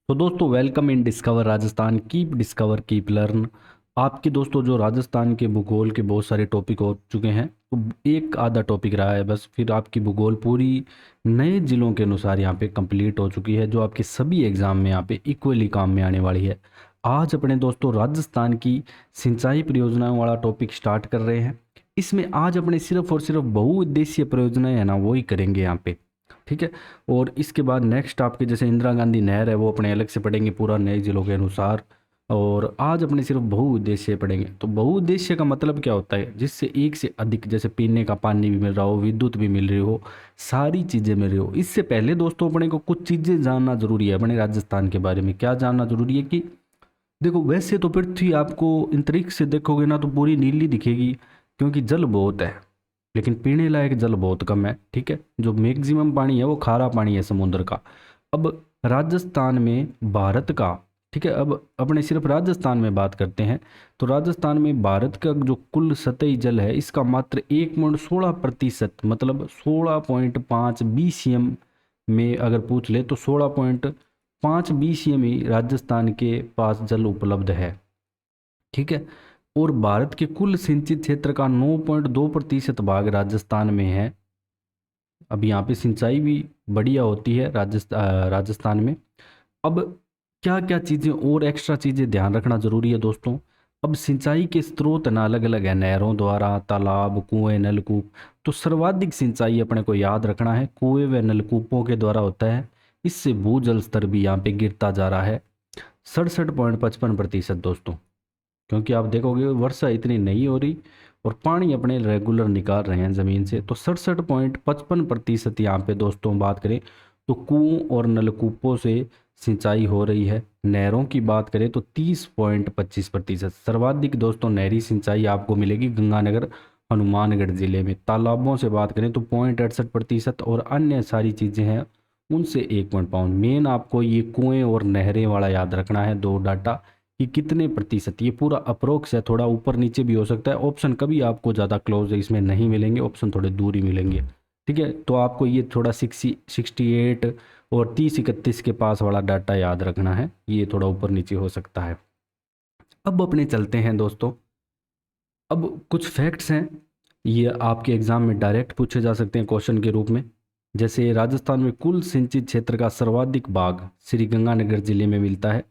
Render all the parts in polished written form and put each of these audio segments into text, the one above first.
तो दोस्तों welcome in discover Rajasthan keep discover keep learn. आपके दोस्तों जो राजस्थान के भूगोल के बहुत सारे टॉपिक हो चुके हैं, तो एक आधा टॉपिक रहा है बस, फिर आपकी भूगोल पूरी नए जिलों के अनुसार यहाँ पे कंप्लीट हो चुकी है, जो आपके सभी एग्जाम में यहाँ पे इक्वली काम में आने वाली है। आज अपने दोस्तों राजस्थान की सिंचाई परियोजनाओं वाला टॉपिक स्टार्ट कर रहे हैं। इसमें आज अपने सिर्फ और सिर्फ बहुउद्देशीय परियोजनाएं है ना, वो ही करेंगे यहाँ पे। ठीक है। और इसके बाद नेक्स्ट आपके जैसे इंदिरा गांधी नहर है, वो अपने अलग से पढ़ेंगे पूरा नए जिलों के अनुसार। और आज अपने सिर्फ बहुउद्देश्य पढ़ेंगे। तो बहुउद्देश्य का मतलब क्या होता है, जिससे एक से अधिक, जैसे पीने का पानी भी मिल रहा हो, विद्युत भी मिल रही हो, सारी चीज़ें मिल रही हो। इससे पहले दोस्तों अपने को कुछ चीज़ें जानना जरूरी है अपने राजस्थान के बारे में। क्या जानना जरूरी है कि देखो, वैसे तो पृथ्वी आपको अंतरिक्ष से देखोगे ना तो पूरी नीली दिखेगी, क्योंकि जल बहुत है, लेकिन पीने लायक जल बहुत कम है। ठीक है। जो मैक्सिमम पानी है वो खारा पानी है समुद्र का। अब राजस्थान में भारत का, ठीक है, अब अपने सिर्फ राजस्थान में बात करते हैं। तो राजस्थान में भारत का जो कुल सतही जल है, इसका मात्र 1.16%, मतलब 16.5 BCM में अगर पूछ ले तो 16.5 BCM ही राजस्थान के पास जल उपलब्ध है। ठीक है। और भारत के कुल सिंचित क्षेत्र का 9.2% भाग राजस्थान में है। अब यहाँ पे सिंचाई भी बढ़िया होती है राजस्थान में। अब क्या क्या चीज़ें और एक्स्ट्रा चीज़ें ध्यान रखना जरूरी है दोस्तों। अब सिंचाई के स्रोत ना अलग अलग है, नहरों द्वारा, तालाब, कुएं, नलकूप। तो सर्वाधिक सिंचाई अपने को याद रखना है कुएं व नलकूपों के द्वारा होता है। इससे भूजल स्तर भी यहाँ पे गिरता जा रहा है, 67.55% दोस्तों। क्योंकि आप देखोगे वर्षा इतनी नहीं हो रही और पानी अपने रेगुलर निकाल रहे हैं ज़मीन से। तो 67.55% यहाँ पे दोस्तों बात करें तो कुओं और नलकूपों से सिंचाई हो रही है। नहरों की बात करें तो 30.25%। सर्वाधिक दोस्तों नहरी सिंचाई आपको मिलेगी गंगानगर हनुमानगढ़ जिले में। तालाबों से बात करें तो 0.68% और अन्य सारी चीज़ें हैं उनसे 1.5। मेन आपको ये कुएं और नहरें वाला याद रखना है, दो डाटा कि कितने प्रतिशत। ये पूरा अप्रोक्स है, थोड़ा ऊपर नीचे भी हो सकता है। ऑप्शन कभी आपको ज़्यादा क्लोज इसमें नहीं मिलेंगे, ऑप्शन थोड़े दूर ही मिलेंगे। ठीक है। तो आपको ये थोड़ा 68 और 30-31 के पास वाला डाटा याद रखना है, ये थोड़ा ऊपर नीचे हो सकता है। अब अपने चलते हैं दोस्तों। अब कुछ फैक्ट्स हैं, ये आपके एग्जाम में डायरेक्ट पूछे जा सकते हैं क्वेश्चन के रूप में। जैसे राजस्थान में कुल सिंचित क्षेत्र का सर्वाधिक भाग श्री गंगानगर जिले में मिलता है।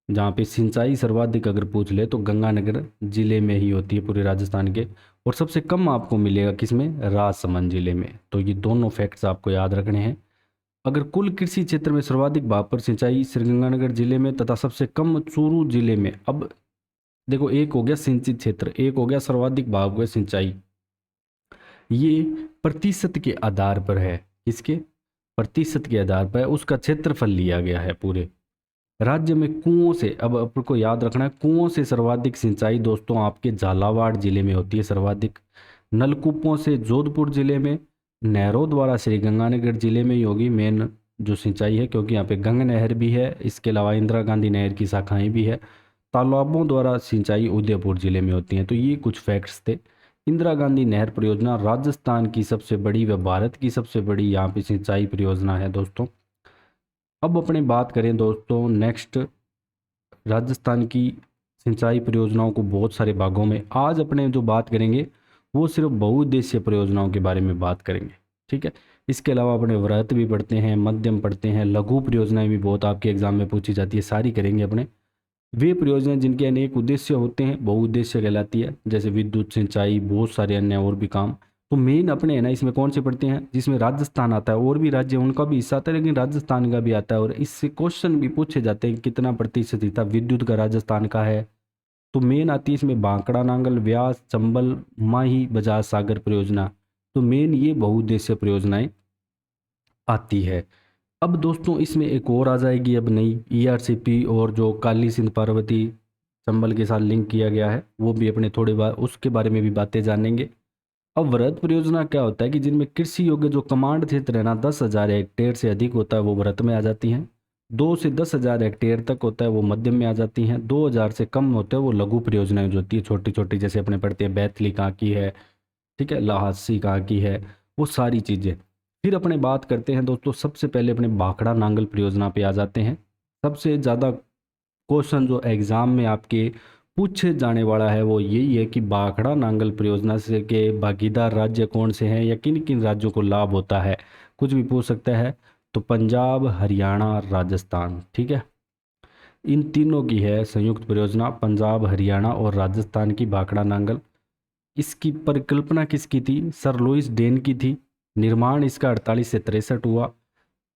जहाँ पे सिंचाई सर्वाधिक अगर पूछ ले तो गंगानगर जिले में ही होती है पूरे राजस्थान के। और सबसे कम आपको मिलेगा किसमें, राजसमंद जिले में। तो ये दोनों फैक्ट्स आपको याद रखने हैं। अगर कुल कृषि क्षेत्र में सर्वाधिक भाग पर सिंचाई श्रीगंगानगर जिले में तथा सबसे कम चूरू जिले में। अब देखो, एक हो गया सिंचित क्षेत्र, एक हो गया सर्वाधिक भाग हुआ सिंचाई। ये प्रतिशत के आधार पर है, किसके, प्रतिशत के आधार पर उसका क्षेत्रफल लिया गया है पूरे राज्य में। कुओं से, अब आपको याद रखना है, कुओं से सर्वाधिक सिंचाई दोस्तों आपके झालावाड़ जिले में होती है सर्वाधिक। नलकूपों से जोधपुर जिले में। नहरों द्वारा श्री गंगानगर जिले में ही होगी मेन जो सिंचाई है, क्योंकि यहाँ पे गंगा नहर भी है, इसके अलावा इंदिरा गांधी नहर की शाखाएं भी है। तालाबों द्वारा सिंचाई उदयपुर जिले में होती है। तो ये कुछ फैक्ट्स थे। इंदिरा गांधी नहर परियोजना राजस्थान की सबसे बड़ी व भारत की सबसे बड़ी यहाँ पे सिंचाई परियोजना है दोस्तों। अब अपने बात करें दोस्तों नेक्स्ट राजस्थान की सिंचाई परियोजनाओं को बहुत सारे भागों में। आज अपने जो बात करेंगे वो सिर्फ बहुउद्देशीय परियोजनाओं के बारे में बात करेंगे। ठीक है। इसके अलावा अपने वृहत भी पढ़ते हैं, मध्यम पढ़ते हैं, लघु परियोजनाएं भी बहुत आपके एग्जाम में पूछी जाती है, सारी करेंगे अपने। वे परियोजनाएं जिनके अनेक उद्देश्य होते हैं बहुउद्देश्य कहलाती है, जैसे विद्युत, सिंचाई, बहुत सारे अन्य और भी काम। तो मेन अपने है ना इसमें कौन से पढ़ते हैं, जिसमें राजस्थान आता है, और भी राज्य उनका भी हिस्सा आता है लेकिन राजस्थान का भी आता है। और इससे क्वेश्चन भी पूछे जाते हैं कितना प्रतिशत हिस्सा विद्युत का राजस्थान का है। तो मेन आती है इसमें बांकड़ा नांगल, व्यास, चंबल, माही, बजाज सागर परियोजना। तो मेन ये बहुउद्देश्य परियोजनाएं आती है। अब दोस्तों इसमें एक और आ जाएगी अब नई ईआरसीपी, और जो काली सिंध पार्वती चंबल के साथ लिंक किया गया है, वो भी अपने थोड़े बार उसके बारे में भी बातें जानेंगे। अब वृहत परियोजना क्या होता है कि जिनमें कृषि योग्य जो कमांड क्षेत्र है ना 10,000 हेक्टेयर से अधिक होता है वो वृहत में आ जाती हैं। 2 से 10,000 हेक्टेयर तक होता है वो मध्यम में आ जाती हैं। 2,000 से कम होते हैं वो लघु परियोजनाएं जो होती है छोटी छोटी, जैसे अपने पढ़ते हैं बैतली कहाँ की है, ठीक है, लाहौसी कहाँ की है, वो सारी चीज़ें। फिर अपने बात करते हैं दोस्तों, सबसे पहले अपने भाखड़ा नांगल परियोजना पे आ जाते हैं। सबसे ज़्यादा क्वेश्चन जो एग्ज़ाम में आपके पूछे जाने वाला है वो यही है कि भाखड़ा नांगल परियोजना से के भागीदार राज्य कौन से हैं या किन किन राज्यों को लाभ होता है, कुछ भी पूछ सकता है। तो पंजाब, हरियाणा, राजस्थान, ठीक है, इन तीनों की है संयुक्त परियोजना, पंजाब, हरियाणा और राजस्थान की भाखड़ा नांगल। इसकी परिकल्पना किसकी थी? सर लुइस डेन की थी। निर्माण इसका 48 से 63 हुआ।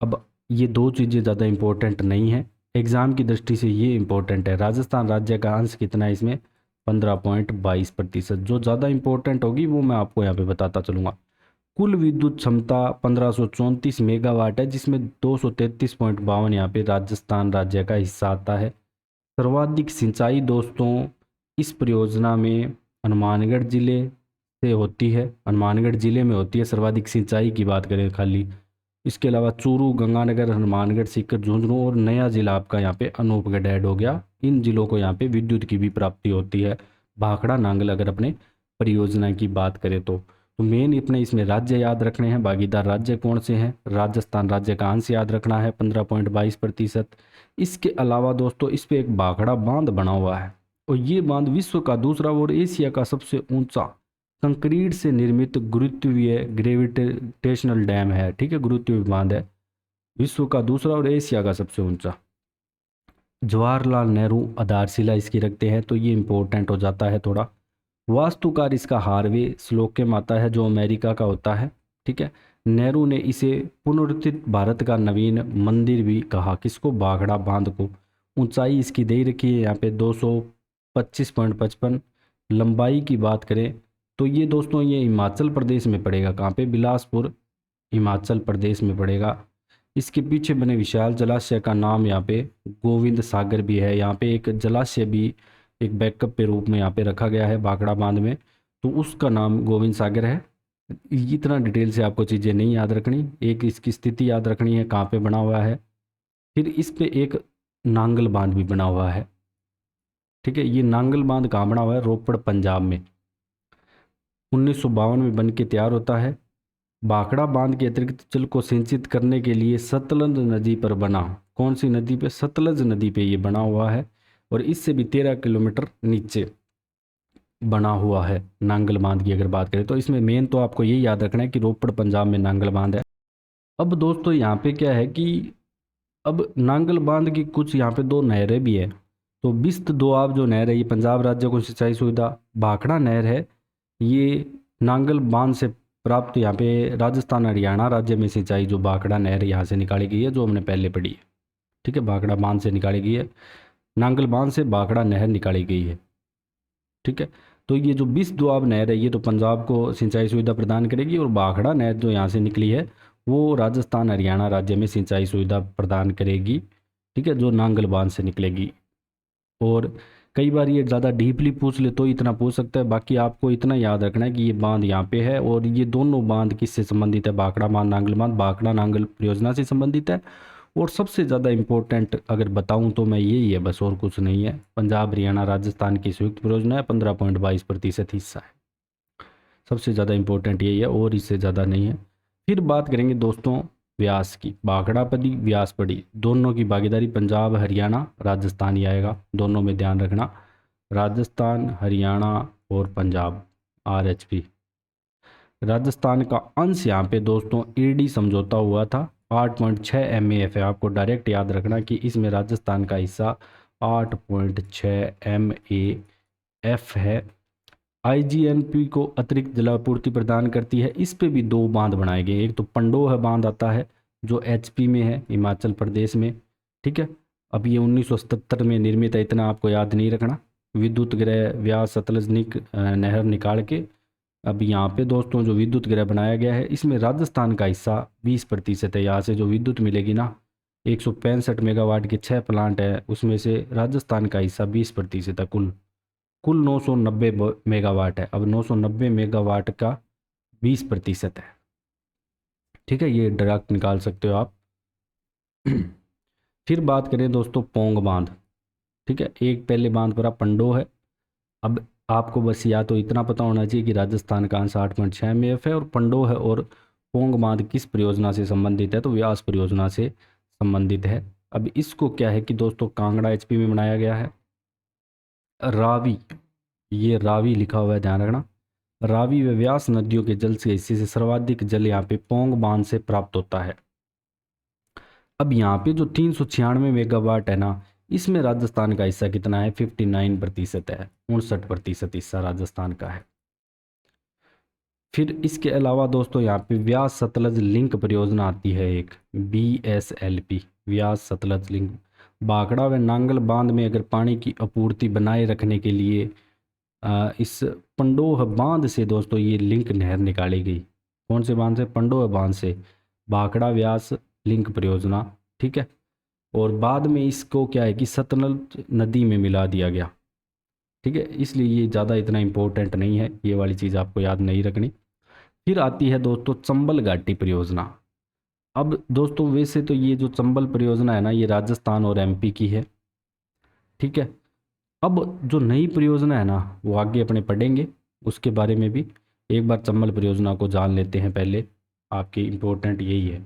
अब ये दो चीज़ें ज़्यादा इम्पोर्टेंट नहीं है, एग्ज़ाम की दृष्टि से ये इम्पोर्टेंट है। राजस्थान राज्य का अंश कितना है इसमें? 15.22%। जो ज़्यादा इम्पोर्टेंट होगी वो मैं आपको यहाँ पे बताता चलूँगा। कुल विद्युत क्षमता 1534 मेगावाट है, जिसमें 233.52 यहाँ पे राजस्थान राज्य का हिस्सा आता है। सर्वाधिक सिंचाई दोस्तों इस परियोजना में हनुमानगढ़ जिले से होती है, हनुमानगढ़ जिले में होती है सर्वाधिक सिंचाई की बात करें खाली। इसके अलावा चूरू, गंगानगर, हनुमानगढ़, सीकर, झुंझुनू और नया जिला आपका यहाँ पे अनूपगढ़ ऐड हो गया। इन जिलों को यहाँ पे विद्युत की भी प्राप्ति होती है भाखड़ा नांगल अगर अपने परियोजना की बात करें तो मेन इतने इसमें राज्य याद रखने हैं। भागीदार राज्य कौन से हैं? राजस्थान राज्य का अंश याद रखना है 15.22%। इसके अलावा दोस्तों इस पे एक भाखड़ा बांध बना हुआ है और ये बांध विश्व का दूसरा और एशिया का सबसे ऊंचा कंक्रीट से निर्मित गुरुत्वीय ग्रेविटेशनल डैम है, ठीक है, गुरुत्वीय बांध है, विश्व का दूसरा और एशिया का सबसे ऊंचा। जवाहरलाल नेहरू आधारशिला इसकी रखते हैं तो ये इंपॉर्टेंट हो जाता है थोड़ा। वास्तुकार इसका हार्वे स्लोके माता है जो अमेरिका का होता है, ठीक है। नेहरू ने इसे पुनरुत्थित भारत का नवीन मंदिर भी कहा, किसको? भाखड़ा बांध को। ऊंचाई इसकी दे रखी है यहाँ पे 225.55। लंबाई की बात करें तो ये दोस्तों ये हिमाचल प्रदेश में पड़ेगा, कहाँ पे? बिलासपुर, हिमाचल प्रदेश में पड़ेगा। इसके पीछे बने विशाल जलाशय का नाम यहाँ पे गोविंद सागर भी है। यहाँ पे एक जलाशय भी एक बैकअप के रूप में यहाँ पे रखा गया है भाखड़ा बांध में, तो उसका नाम गोविंद सागर है। इतना डिटेल से आपको चीज़ें नहीं याद रखनी, एक इसकी स्थिति याद रखनी है कहाँ पे बना हुआ है। फिर इस पे एक नांगल बांध भी बना हुआ है, ठीक है। ये नांगल बांध कहाँ बना हुआ है? रोपड़, पंजाब में। 1952 में बन के तैयार होता है। भाखड़ा बांध के अतिरिक्त जल को सिंचित करने के लिए सतलज नदी पर बना, कौन सी नदी पे? सतलज नदी पे ये बना हुआ है और इससे भी 13 किलोमीटर नीचे बना हुआ है नांगल बांध की अगर बात करें तो। इसमें मेन तो आपको ये याद रखना है कि रोपड़ पंजाब में नांगल बांध है। अब दोस्तों यहाँ पे क्या है कि अब नांगल बांध की कुछ यहाँ पे दो नहरें भी है। तो बिस्त दोआब जो नहर है ये पंजाब राज्य को सिंचाई सुविधा, भाखड़ा नहर है ये नांगल बांध से प्राप्त यहाँ पे राजस्थान हरियाणा राज्य में सिंचाई जो भाखड़ा नहर यहाँ से निकाली गई है जो हमने पहले पढ़ी है, ठीक है। भाखड़ा बांध से निकाली गई है, नांगल बांध से भाखड़ा नहर निकाली गई है, ठीक है। तो ये जो बिस्त दोआब नहर है ये तो पंजाब को सिंचाई सुविधा प्रदान करेगी और भाखड़ा नहर जो यहाँ से निकली है वो राजस्थान हरियाणा राज्य में सिंचाई सुविधा प्रदान करेगी, ठीक है, जो नांगल बांध से निकलेगी। और कई बार ये ज़्यादा डीपली पूछ ले तो इतना पूछ सकता है, बाकी आपको इतना याद रखना है कि ये बांध यहाँ पे है और ये दोनों बांध किससे संबंधित है? भाखड़ा बांध, नांगल बांध भाखड़ा नांगल परियोजना से संबंधित है। और सबसे ज़्यादा इम्पोर्टेंट अगर बताऊँ तो मैं यही है, बस और कुछ नहीं है। पंजाब, हरियाणा, राजस्थान की संयुक्त परियोजना है, 15.22% हिस्सा है। सबसे ज़्यादा इम्पोर्टेंट यही है और इससे ज़्यादा नहीं है। फिर बात करेंगे दोस्तों व्यास की। भाखड़ा पड़ी, व्यास पड़ी, दोनों की भागीदारी पंजाब, हरियाणा, राजस्थान ही आएगा, दोनों में ध्यान रखना, राजस्थान, हरियाणा और पंजाब, RHP। राजस्थान का अंश यहाँ पे दोस्तों एडी समझौता हुआ था, 8.6 MAF है। आपको डायरेक्ट याद रखना कि इसमें राजस्थान का हिस्सा 8.6 MAF है। IGNP को अतिरिक्त जलापूर्ति प्रदान करती है। इस पे भी दो बांध बनाए गए, एक तो पंडोह बांध आता है जो HP में है, हिमाचल प्रदेश में, ठीक है। अब ये 1977 में निर्मित है, इतना आपको याद नहीं रखना। विद्युत गृह व्यास सतलज नहर निकाल के अब यहाँ पे दोस्तों जो विद्युत गृह बनाया गया है इसमें राजस्थान का हिस्सा 20% है। यहाँ से जो विद्युत मिलेगी ना 165 मेगावाट के 6 प्लांट है, उसमें से राजस्थान का हिस्सा 20% है। कुल 990 मेगावाट है। अब 990 मेगावाट का 20% है, ठीक है, ये डायरेक्ट निकाल सकते हो आप। फिर बात करें दोस्तों पोंग बांध, ठीक है। एक पहले बांध भरा पंडो है। अब आपको बस या तो इतना पता होना चाहिए कि राजस्थान का अंश 8.6 MAF है और पंडो है। और पोंग बांध किस परियोजना से संबंधित है? तो व्यास परियोजना से संबंधित है। अब इसको क्या है कि दोस्तों कांगड़ा एचपी में बनाया गया है। रावी, ये रावी लिखा हुआ है, ध्यान रखना। रावी व व्यास नदियों के जल से हिस्से से सर्वाधिक जल यहाँ पे पोंग बांध से प्राप्त होता है। अब यहाँ पे जो 396 मेगावाट है ना, इसमें राजस्थान का हिस्सा कितना है? 59% है, 59% हिस्सा राजस्थान का है। फिर इसके अलावा दोस्तों यहाँ पे व्यास सतलज लिंक परियोजना आती है एक, BSLP, व्यास सतलज लिंक। भाखड़ा व नांगल बांध में अगर पानी की आपूर्ति बनाए रखने के लिए इस पंडोह बांध से दोस्तों ये लिंक नहर निकाली गई। कौन से बांध से? पंडोह बांध से, भाखड़ा व्यास लिंक परियोजना, ठीक है। और बाद में इसको क्या है कि सतलज नदी में मिला दिया गया, ठीक है। इसलिए ये ज़्यादा इतना इम्पोर्टेंट नहीं है, ये वाली चीज़ आपको याद नहीं रखनी। फिर आती है दोस्तों चंबल घाटी परियोजना। अब दोस्तों वैसे तो ये जो चंबल परियोजना है ना, ये राजस्थान और MP की है, ठीक है। अब जो नई परियोजना है ना, वो आगे अपने पढ़ेंगे, उसके बारे में भी एक बार चंबल परियोजना को जान लेते हैं पहले, आपकी इम्पोर्टेंट यही है।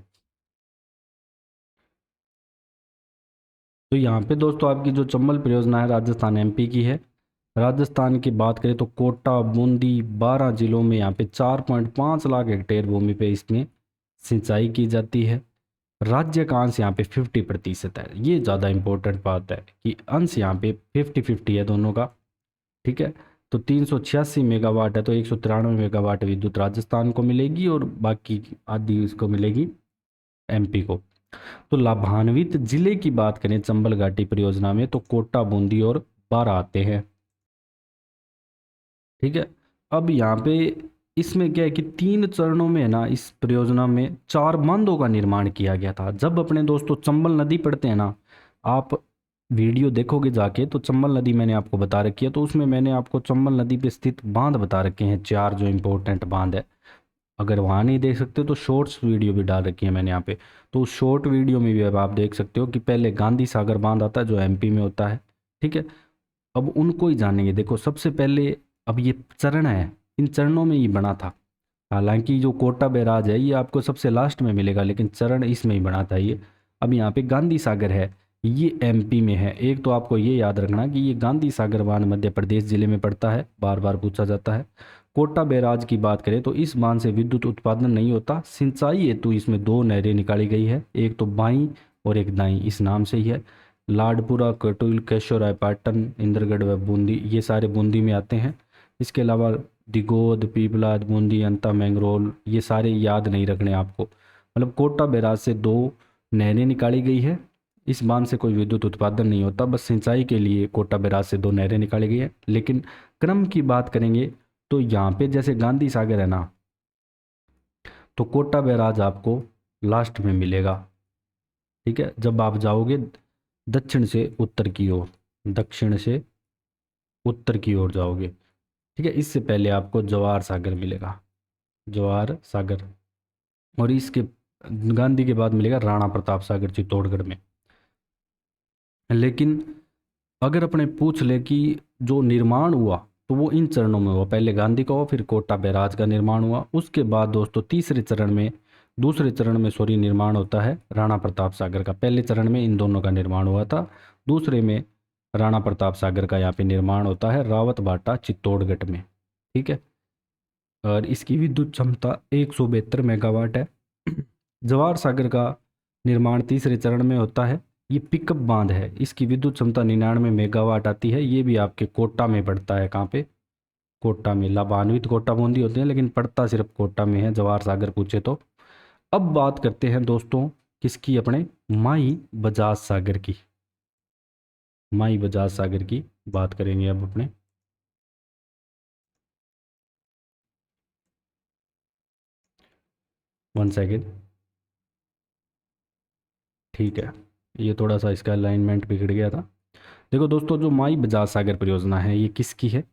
तो यहाँ पे दोस्तों आपकी जो चंबल परियोजना है राजस्थान MP की है। राजस्थान की बात करें तो कोटा, बूंदी, 12 जिलों में यहाँ पे 4.5 लाख हेक्टेयर भूमि पे इसमें सिंचाई की जाती है। राज्य का अंश यहाँ पे 50% है। ये ज़्यादा इम्पोर्टेंट बात है कि अंश यहाँ पे 50-50 है दोनों का, ठीक है। तो 386 मेगावाट है, तो 193 मेगावाट विद्युत राजस्थान को मिलेगी और बाकी आधी उसको मिलेगी MP को। तो लाभान्वित जिले की बात करें चंबल घाटी परियोजना में, तो कोटा, बूंदी और 12 आते हैं, ठीक है। अब यहाँ पे इसमें क्या है कि 3 चरणों में है ना, इस परियोजना में 4 बांधों का निर्माण किया गया था। जब अपने दोस्तों चंबल नदी पढ़ते हैं ना, आप वीडियो देखोगे जाके तो चंबल नदी मैंने आपको बता रखी है, तो उसमें मैंने आपको चंबल नदी पे स्थित बांध बता रखे हैं, 4 जो इंपॉर्टेंट बांध है। अगर वहाँ नहीं देख सकते तो शॉर्ट्स वीडियो भी डाल रखी है मैंने यहाँ पे, तो उस शॉर्ट वीडियो में भी अब आप देख सकते हो कि पहले गांधी सागर बांध आता है जो MP में होता है, ठीक है। अब उनको ही जानेंगे। देखो सबसे पहले, अब ये चरण है, इन चरणों में ही बना था। हालांकि जो कोटा बैराज है ये आपको सबसे लास्ट में मिलेगा, लेकिन चरण इसमें ही बना था ये। अब यहाँ पे गांधी सागर है, ये MP में है। एक तो आपको ये याद रखना कि ये गांधी सागर बांध मध्य प्रदेश जिले में पड़ता है, बार बार पूछा जाता है। कोटा बैराज की बात करें तो इस बांध से विद्युत उत्पादन नहीं होता, सिंचाई हेतु इसमें 2 नहरें निकाली गई है, एक तो बाई और एक दाई, इस नाम से ही है। लाडपुरा, कटुल, केशोराय पाटन, इंद्रगढ़ व बूंदी, ये सारे बूंदी में आते हैं। इसके अलावा दिगोद, पीपलाद, बूंदी, अंता, मैंगरोल, ये सारे याद नहीं रखने आपको। मतलब कोटा बैराज से 2 नहरें निकाली गई है, इस बांध से कोई विद्युत उत्पादन नहीं होता, बस सिंचाई के लिए कोटा बैराज से 2 नहरें निकाली गई है। लेकिन क्रम की बात करेंगे तो यहाँ पे जैसे गांधी सागर है ना, तो कोटा बैराज आपको लास्ट में मिलेगा, ठीक है। जब आप जाओगे दक्षिण से उत्तर की ओर, दक्षिण से उत्तर की ओर जाओगे, ठीक है। इससे पहले आपको जवाहर सागर मिलेगा, जवाहर सागर। और इसके गांधी के बाद मिलेगा राणा प्रताप सागर चित्तौड़गढ़ में। लेकिन अगर अपने पूछ ले कि जो निर्माण हुआ तो वो इन चरणों में हुआ, पहले गांधी का हुआ, फिर कोटा बैराज का निर्माण हुआ, उसके बाद दोस्तों दूसरे चरण में निर्माण होता है राणा प्रताप सागर का। पहले चरण में इन दोनों का निर्माण हुआ था, दूसरे में राणा प्रताप सागर का यहाँ पे निर्माण होता है रावत भाटा चित्तौड़गढ़ में, ठीक है। और इसकी विद्युत क्षमता 172 मेगावाट है। जवाहर सागर का निर्माण तीसरे चरण में होता है, ये पिकअप बांध है, इसकी विद्युत क्षमता 99 मेगावाट आती है। ये भी आपके कोटा में पड़ता है, कहाँ पे? कोटा में। लाभान्वित कोटा बूंदी होते हैं, लेकिन पड़ता सिर्फ कोटा में है, जवाहर सागर पूछे तो। अब बात करते हैं दोस्तों किसकी? अपने माई बजाज सागर की। माई बजाज सागर की बात करेंगे अब अपने। वन सेकेंड, ठीक है, ये थोड़ा सा इसका अलाइनमेंट बिगड़ गया था। देखो दोस्तों, जो माई बजाज सागर परियोजना है ये किसकी है?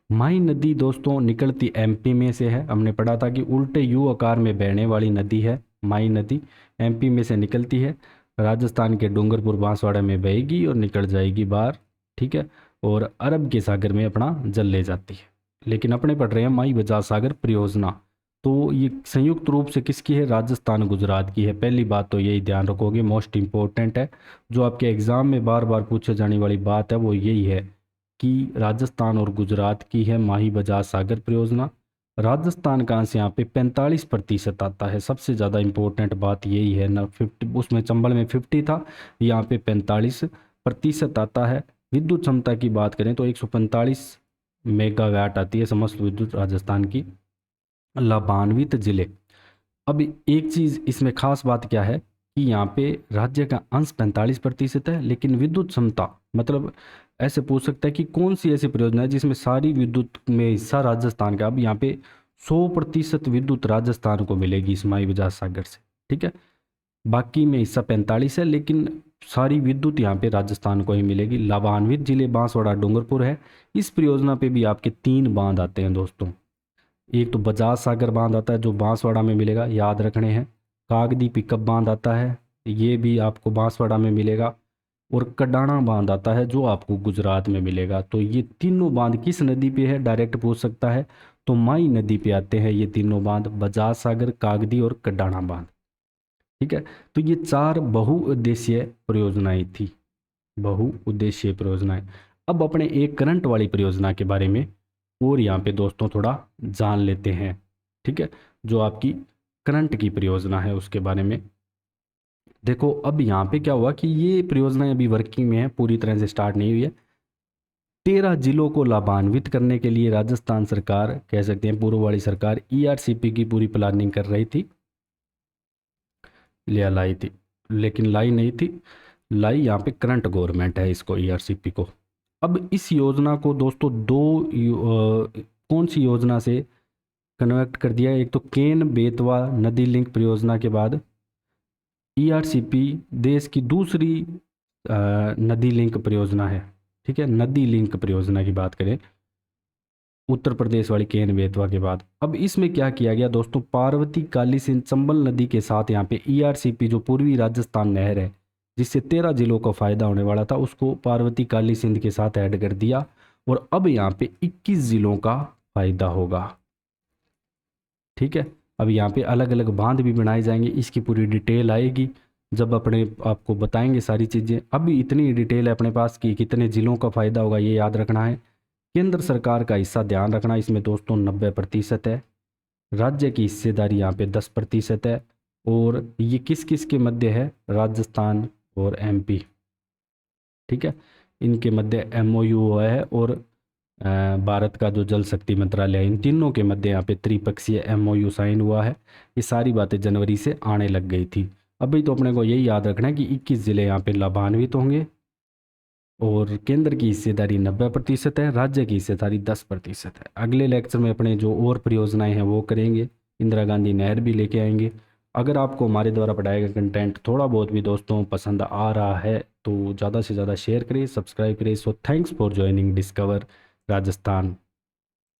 माई नदी दोस्तों निकलती MP में से है। हमने पढ़ा था कि उल्टे U आकार में बहने वाली नदी है माई नदी, MP में से निकलती है, राजस्थान के डूंगरपुर बांसवाड़ा में बहेगी और निकल जाएगी बाहर, ठीक है। और अरब के सागर में अपना जल ले जाती है। लेकिन अपने पढ़ रहे हैं माई बजाज सागर परियोजना। तो ये संयुक्त रूप से किसकी है? राजस्थान गुजरात की है। पहली बात तो यही ध्यान रखोगे, मोस्ट इम्पोर्टेंट है, जो आपके एग्जाम में बार बार पूछे जाने वाली बात है वो यही है कि राजस्थान और गुजरात की है माही बजाज सागर परियोजना। राजस्थान कहाँ से? यहाँ पे 45% आता है। सबसे ज़्यादा इम्पोर्टेंट बात यही है ना, 50 उसमें चंबल में 50 था, यहाँ पे 45% आता है। विद्युत क्षमता की बात करें तो 145 मेगावाट आती है समस्त विद्युत राजस्थान की। लाभान्वित जिले, अब एक चीज़ इसमें खास बात क्या है कि यहाँ पे राज्य का अंश 45% है, लेकिन विद्युत क्षमता मतलब ऐसे पूछ सकता है कि कौन सी ऐसी परियोजना है जिसमें सारी विद्युत में हिस्सा राजस्थान का। अब यहाँ पे 100% विद्युत राजस्थान को मिलेगी इस माई बजाज सागर से, ठीक है। बाकी में हिस्सा 45 है, लेकिन सारी विद्युत यहाँ पे राजस्थान को ही मिलेगी। लाभान्वित जिले बांसवाड़ा डूंगरपुर है। इस परियोजना पे भी आपके 3 बांध आते हैं दोस्तों। एक तो बजाज सागर बांध आता है जो बांसवाड़ा में मिलेगा, याद रखने हैं। कागदी पिकअप बांध आता है, ये भी आपको बांसवाड़ा में मिलेगा। और कडाणा बांध आता है जो आपको गुजरात में मिलेगा। तो ये तीनों बांध किस नदी पे है? डायरेक्ट पूछ सकता है, तो माई नदी पे आते हैं ये तीनों बांध, बजाज सागर, कागदी और कडाणा बांध, ठीक है। तो ये 4 बहुउद्देशीय परियोजनाएं थी, बहुउद्देशीय परियोजनाएं। अब अपने एक करंट वाली परियोजना के बारे में और यहाँ पे दोस्तों थोड़ा जान लेते हैं, ठीक है। जो आपकी करंट की परियोजना है उसके बारे में देखो। अब यहाँ पे क्या हुआ कि ये परियोजनाएं अभी वर्किंग में है, पूरी तरह से स्टार्ट नहीं हुई है। 13 जिलों को लाभान्वित करने के लिए राजस्थान सरकार, कह सकते हैं पूर्व वाली सरकार, ईआरसीपी की पूरी प्लानिंग कर रही थी, लिया लाई थी, लेकिन लाई नहीं थी, लाई यहाँ पे करंट गवर्नमेंट है इसको, ईआरसीपी को। अब इस योजना को दोस्तों कौन सी योजना से कन्वर्ट कर दिया? एक तो केन बेतवा नदी लिंक परियोजना के बाद ईआरसीपी देश की दूसरी नदी लिंक परियोजना है, ठीक है। नदी लिंक परियोजना की बात करें उत्तर प्रदेश वाली केन बेतवा के बाद। अब इसमें क्या किया गया दोस्तों? पार्वती काली सिंध चंबल नदी के साथ यहाँ पे ईआरसीपी जो पूर्वी राजस्थान नहर है जिससे 13 जिलों को फायदा होने वाला था, उसको पार्वती काली सिंध के साथ ऐड कर दिया और अब यहाँ पे 21 जिलों का फायदा होगा, ठीक है। अब यहाँ पे अलग अलग बांध भी बनाए जाएंगे, इसकी पूरी डिटेल आएगी जब अपने आपको बताएंगे सारी चीज़ें। अभी इतनी डिटेल है अपने पास कि कितने जिलों का फायदा होगा ये याद रखना है। केंद्र सरकार का हिस्सा ध्यान रखना, इसमें दोस्तों 90% है। राज्य की हिस्सेदारी यहाँ पे 10% है। और ये किस किस के मध्य है? राजस्थान और एमपी, ठीक है, इनके मध्य एमओयू हुआ है। और भारत का जो जल शक्ति मंत्रालय है, इन तीनों के मध्य यहाँ पे त्रिपक्षीय एमओयू साइन हुआ है। ये सारी बातें जनवरी से आने लग गई थी। अभी तो अपने को यही याद रखना है कि 21 जिले यहाँ पे लाभान्वित होंगे और केंद्र की हिस्सेदारी 90% है, राज्य की हिस्सेदारी 10% है। अगले लेक्चर में अपने जो और परियोजनाएं हैं वो करेंगे, इंदिरा गांधी नहर भी लेके आएंगे। अगर आपको हमारे द्वारा पढ़ाया गया कंटेंट थोड़ा बहुत भी दोस्तों पसंद आ रहा है तो ज़्यादा से ज़्यादा शेयर करें, सब्सक्राइब करें। So thanks for joining discover Rajasthan.